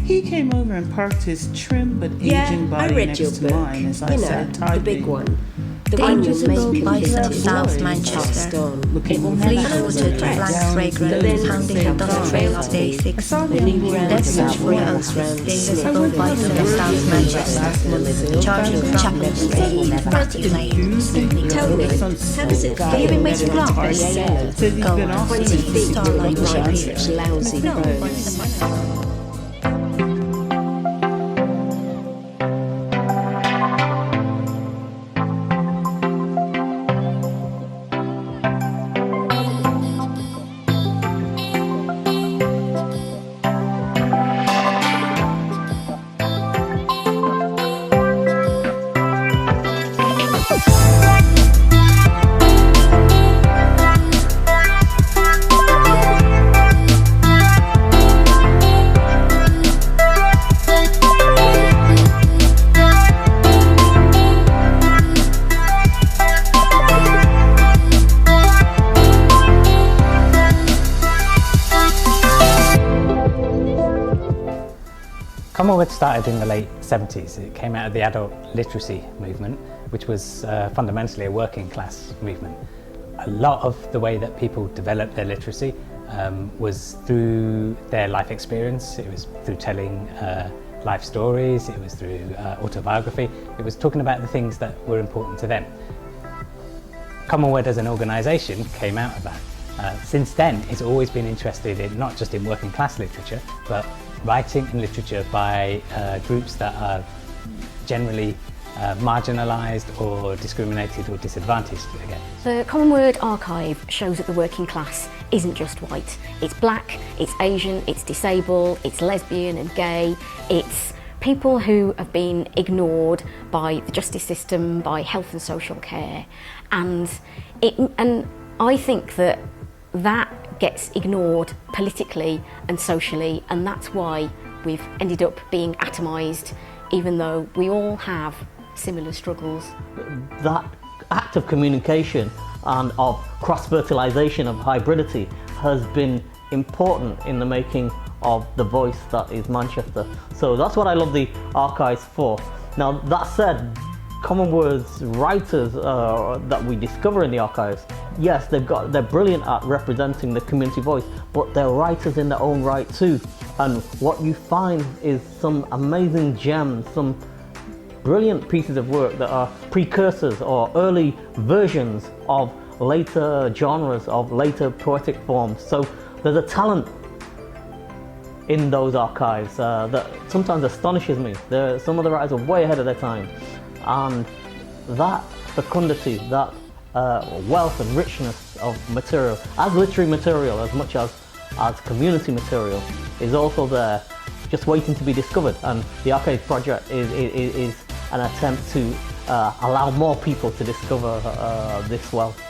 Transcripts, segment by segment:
He came over and parked his trim but aging body next to mine as I sat tidy. The big one. The The one you'll Invisible make Bison into South a Manchester. stone. Looking Fleet-footed, blank fragrance, pounding on the trail of day 6. Desperate for your own the Invisible Bison of South Manchester. Charging chaplains, ratty flames. Tell me, how does it Have you been waiting long? Says he's Go been on, off 20 since feet Starlight like Ship. such lousy bones. Commonword started in the late 70s. It came out of the adult literacy movement, which was fundamentally a working class movement. A lot of the way that people developed their literacy was through their life experience. It was through telling life stories, it was through autobiography, it was talking about the things that were important to them. Commonword as an organisation came out of that. Since then, it's always been interested in not just in working class literature, but writing and literature by groups that are generally marginalised or discriminated or disadvantaged again. The Commonword archive shows that the working class isn't just white. It's black, it's Asian, it's disabled, it's lesbian and gay, it's people who have been ignored by the justice system, by health and social care, and I think that gets ignored politically and socially, and that's why we've ended up being atomised, even though we all have similar struggles. That act of communication and of cross-fertilisation, of hybridity, has been important in the making of the voice that is Manchester. So that's what I love the archives for. Now, that said, Commonword's writers that we discover in the archives, yes, they're brilliant at representing the community voice, but they're writers in their own right too. And what you find is some amazing gems, some brilliant pieces of work that are precursors or early versions of later genres, of later poetic forms. So there's a talent in those archives that sometimes astonishes me. Some of the writers are way ahead of their time. And that fecundity, that wealth and richness of material, as literary material as much as community material, is also there, just waiting to be discovered. And the Archive Project is an attempt to allow more people to discover this wealth.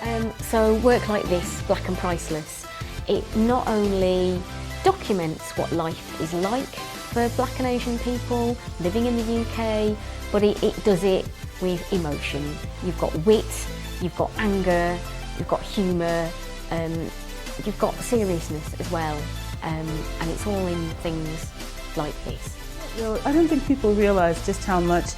So work like this, Black and Priceless, it not only documents what life is like for Black and Asian people living in the UK, but it does it with emotion. You've got wit, you've got anger, you've got humour, you've got seriousness as well, and it's all in things like this. I don't think people realize just how much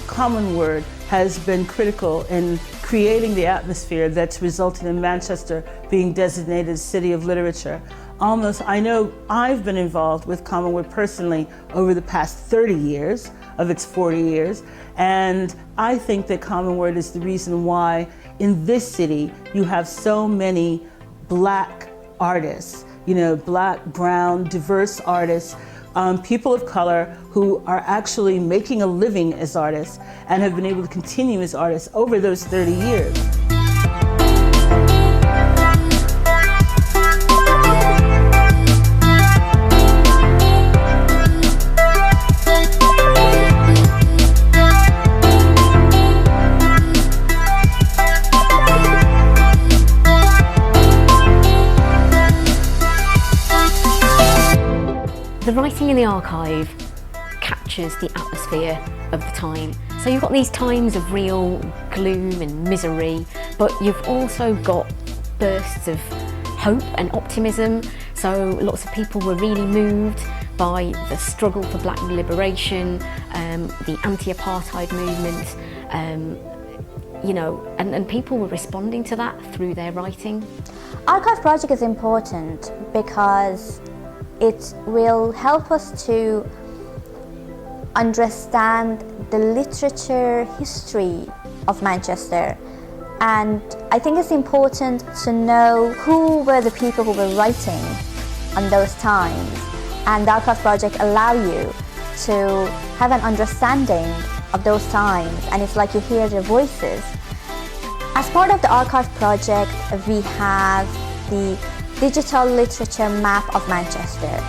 Commonword has been critical in creating the atmosphere that's resulted in Manchester being designated City of Literature. I know I've been involved with Commonword personally over the past 30 years of its 40 years, and I think that Commonword is the reason why in this city you have so many black artists, black, brown, diverse artists, people of color who are actually making a living as artists and have been able to continue as artists over those 30 years. The writing in the archive captures the atmosphere of the time. So you've got these times of real gloom and misery, but you've also got bursts of hope and optimism. So lots of people were really moved by the struggle for black liberation, the anti-apartheid movement, you know, and people were responding to that through their writing. Archive project is important because it will help us to understand the literature history of Manchester, and I think it's important to know who were the people who were writing on those times, and the Archive project allow you to have an understanding of those times, and it's like you hear their voices. As part of the Archive project, we have the digital literature map of Manchester.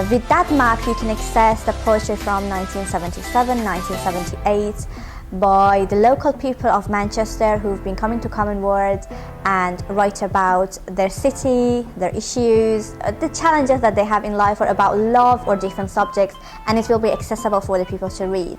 With that map, you can access the poetry from 1977, 1978 by the local people of Manchester who've been coming to Commonword and write about their city, their issues, the challenges that they have in life, or about love or different subjects, and it will be accessible for the people to read.